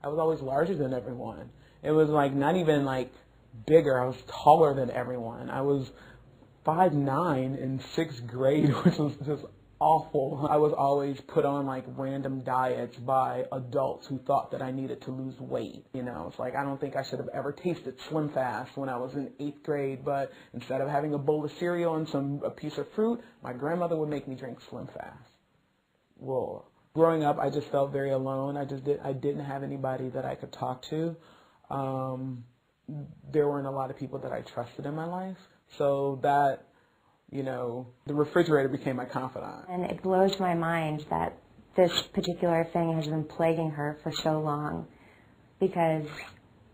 I was always larger than everyone. It was like not even like bigger. I was taller than everyone. I was 5'9" in 6th grade, which was just awful. I was always put on like random diets by adults who thought that I needed to lose weight. You know, it's like I don't think I should have ever tasted Slim Fast when I was in 8th grade, but instead of having a bowl of cereal and a piece of fruit, my grandmother would make me drink Slim Fast. Well, growing up, I just felt very alone. I didn't have anybody that I could talk to. There weren't a lot of people that I trusted in my life, so that, you know, the refrigerator became my confidant. And it blows my mind that this particular thing has been plaguing her for so long, because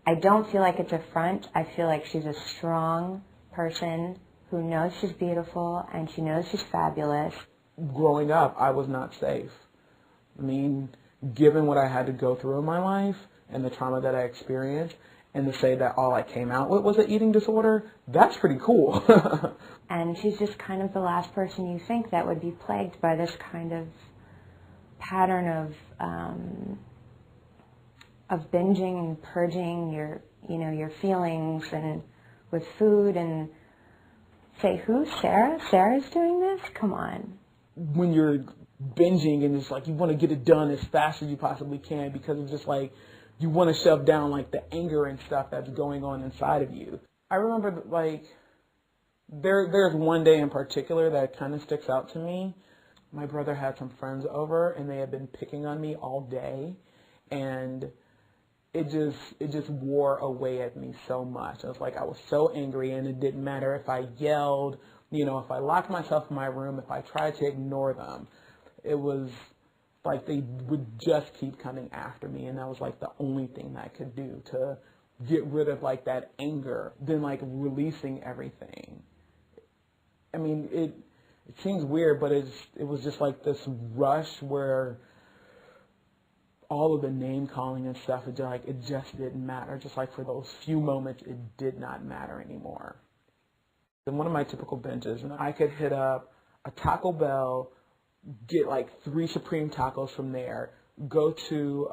I don't feel like it's a front. I feel like she's a strong person who knows she's beautiful and she knows she's fabulous. Growing up, I was not safe. I mean, given what I had to go through in my life and the trauma that I experienced, and to say that all I came out with was an eating disorder, that's pretty cool. And she's just kind of the last person you think that would be plagued by this kind of pattern of binging and purging your feelings and with food. And say, who? Sarah? Sarah's doing this? Come on. When you're binging and it's like you want to get it done as fast as you possibly can because it's just like you want to shove down like the anger and stuff that's going on inside of you. I remember like there's one day in particular that kind of sticks out to me. My brother had some friends over and they had been picking on me all day, and it just wore away at me so much. I was like, I was so angry, and it didn't matter if I yelled, you know, if I locked myself in my room, if I tried to ignore them. It was like they would just keep coming after me, and that was like the only thing that I could do to get rid of like that anger, then like releasing everything. I mean, it seems weird, but it was just like this rush where all of the name calling and stuff, it just didn't matter. Just like for those few moments, it did not matter anymore. And one of my typical binges, I could hit up a Taco Bell, get like 3 Supreme tacos from there, go to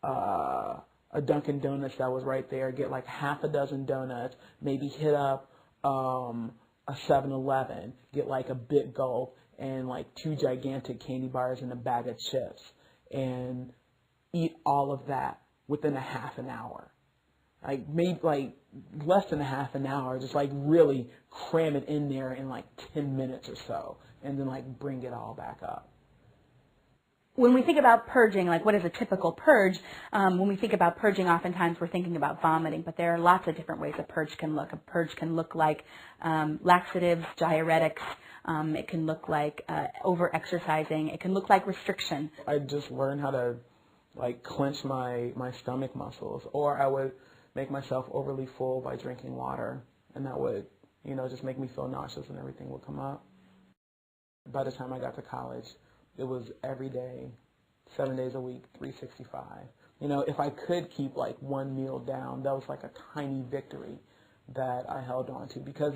a Dunkin' Donuts that was right there, get like half a dozen donuts, maybe hit up a 7-Eleven, get like a Big Gulp and like 2 gigantic candy bars and a bag of chips, and eat all of that within a half an hour. Like maybe like less than a half an hour, just like really cram it in there in like 10 minutes or so, and then like bring it all back up. When we think about purging, like what is a typical purge, when we think about purging, oftentimes we're thinking about vomiting, but there are lots of different ways a purge can look. A purge can look like laxatives, diuretics. It can look like over-exercising. It can look like restriction. I just learned how to like clench my stomach muscles, or I would make myself overly full by drinking water, and that would, you know, just make me feel nauseous and everything would come up. By the time I got to college, it was every day, 7 days a week, 365. You know, if I could keep like one meal down, that was like a tiny victory that I held on to, because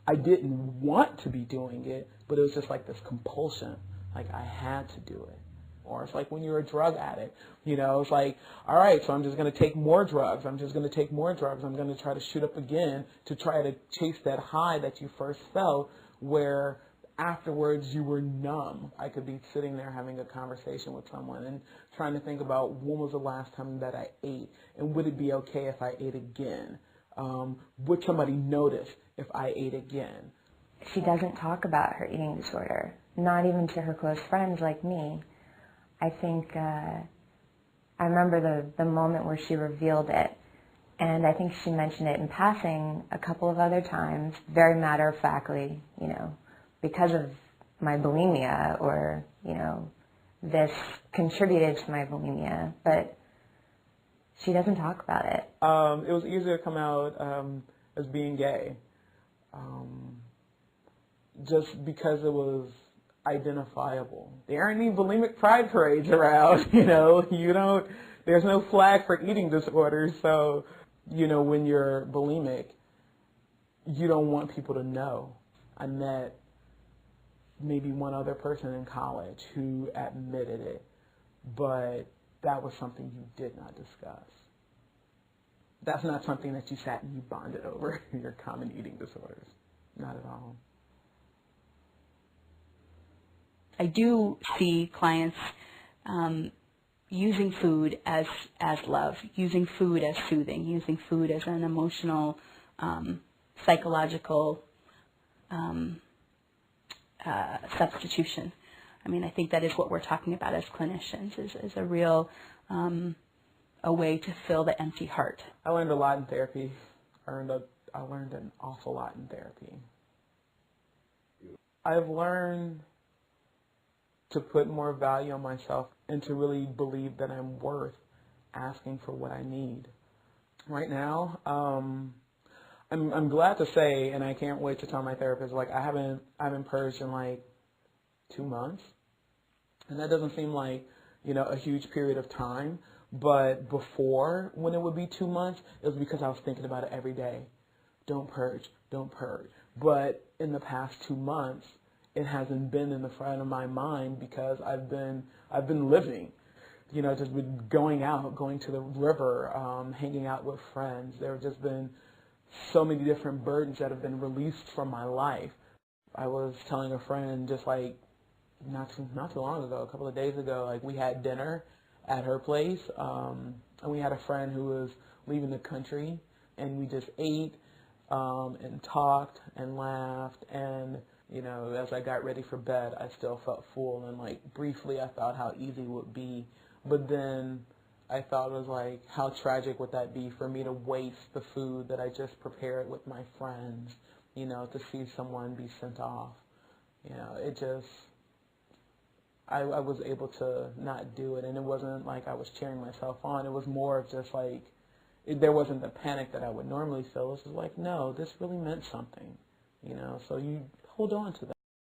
I didn't want to be doing it, but it was just like this compulsion, like I had to do it. Or it's like when you're a drug addict, you know, it's like, all right, so I'm just going to take more drugs. I'm just going to take more drugs. I'm going to try to shoot up again to try to chase that high that you first felt, where afterwards you were numb. I could be sitting there having a conversation with someone and trying to think about when was the last time that I ate, and would it be okay if I ate again? Would somebody notice if I ate again? She doesn't talk about her eating disorder, not even to her close friends like me. I think I remember the moment where she revealed it, and I think she mentioned it in passing a couple of other times, very matter-of-factly, you know, because of my bulimia, or, you know, this contributed to my bulimia, but she doesn't talk about it. It was easier to come out as being gay, just because it was identifiable. There aren't any bulimic pride parades around, you know. There's no flag for eating disorders, so, you know, when you're bulimic, you don't want people to know. I met maybe one other person in college who admitted it, but that was something you did not discuss. That's not something that you sat and you bonded over your common eating disorders. Not at all. I do see clients using food as love, using food as soothing, using food as an emotional, psychological substitution. I mean, I think that is what we're talking about as clinicians, is a real a way to fill the empty heart. I learned a lot in therapy. I learned an awful lot in therapy. I've learned to put more value on myself and to really believe that I'm worth asking for what I need. Right now, I'm glad to say, and I can't wait to tell my therapist, like I haven't purged in like 2 months, and that doesn't seem like, you know, a huge period of time. But before, when it would be 2 months, it was because I was thinking about it every day. Don't purge, don't purge. But in the past 2 months, it hasn't been in the front of my mind because I've been living, you know, just been going out, going to the river, hanging out with friends. There have just been so many different burdens that have been released from my life. I was telling a friend just like not too long ago, a couple of days ago, like we had dinner at her place, and we had a friend who was leaving the country, and we just ate and talked and laughed, and you know, as I got ready for bed, I still felt full, and like briefly I thought how easy it would be, but then I thought it was like, how tragic would that be for me to waste the food that I just prepared with my friends, you know, to see someone be sent off. You know, it just, I was able to not do it, and it wasn't like I was cheering myself on. It was more of just like, there wasn't the panic that I would normally feel. It was just like, no, this really meant something, you know, so you hold on to that.